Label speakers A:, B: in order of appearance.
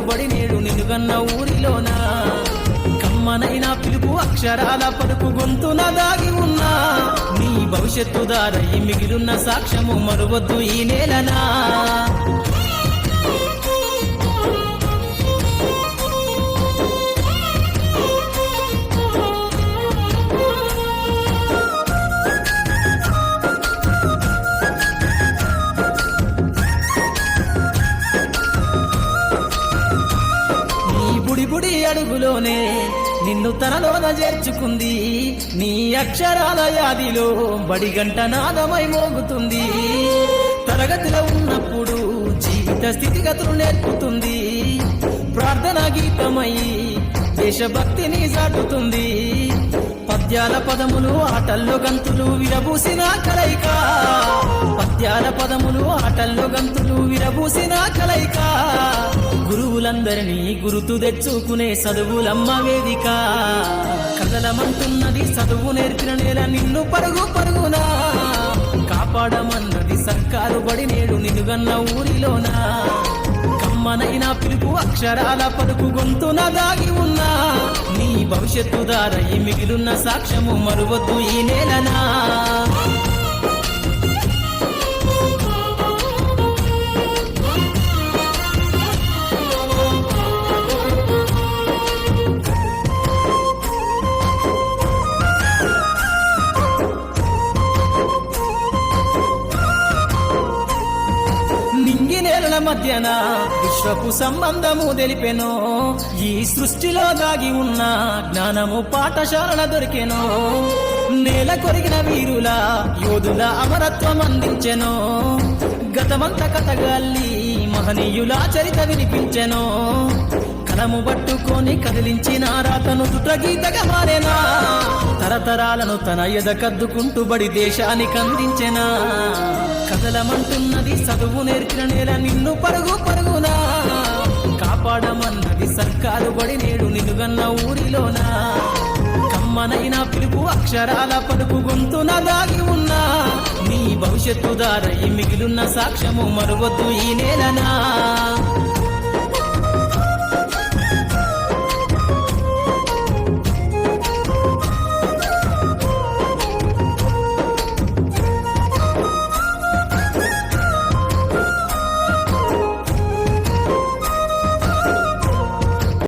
A: బడి నేడు నిన్నుగన్న ఊరిలోనా కమ్మనైన పిలుపు అక్షరాల పలుకు గొంతున దాగి ఉన్నా నీ భవిష్యత్తు దారై మిగిలున్న సాక్ష్యము మరువద్దు ఈ నేలనా బుడి అడుగులోనే నిన్ను తనలోన చేర్చుకుంది నీ అక్షరాల యాదిలో బడిగంట నాదమై మోగుతుంది తరగతిలో ఉన్నప్పుడు జీవిత స్థితిగతులు నేర్పుతుంది ప్రార్థన గీతమై దేశభక్తిని చాటుతుంది పద్యాల పదములు ఆటల్లో గంతులు విరబూసిన కలయిక పద్యాల పదములు ఆటల్లో గంతులు విరబూసిన కలయిక గురువులందరినీ గురుతు తెచ్చుకునే చదువులమ్మ వేదిక కదలమంటున్నది చదువు నేర్పిన నేల నిన్ను పరుగు పరుగునా కాపాడమన్నది సర్కారు బడి నేడు నిన్నుగన్న ఊరిలోనా కమ్మనైన పిలుపు అక్షరాల పలుకు గొంతున దాగి ఉన్నా నీ భవిష్యత్తు దారై మిగిలున్న సాక్ష్యము మరువద్దు ఈ నేలనా నేలల మధ్యన విశ్వపు సంబంధము తెలిపెనో ఈ సృష్టిలో దాగి ఉన్న జ్ఞానము పాఠశాలల దొరికెనో నేల కొరిగిన వీరుల యోధుల అమరత్వం అందించెనో గతమంత కథగాల్లి మహనీయుల చరిత వినిపించెనో కలము పట్టుకొని కదిలించిన రాతను దుటగీతగా మారేనా తరతరాలను తన ఎదకద్దుకుంటూ బడి దేశానికి అందించెనా కదలమంటున్నది చదువు నేర్పిన నేల నిన్ను పరుగు పరుగునా కాపాడమన్నది సర్కారు బడి నేడు నిన్నుగన్న ఊరిలోనా కమ్మనైన పిలుపు అక్షరాల పలుకు గొంతున దాగి ఉన్నా నీ భవిష్యత్తు దారై మిగిలున్న సాక్ష్యము మరువద్దు ఈ నేలనా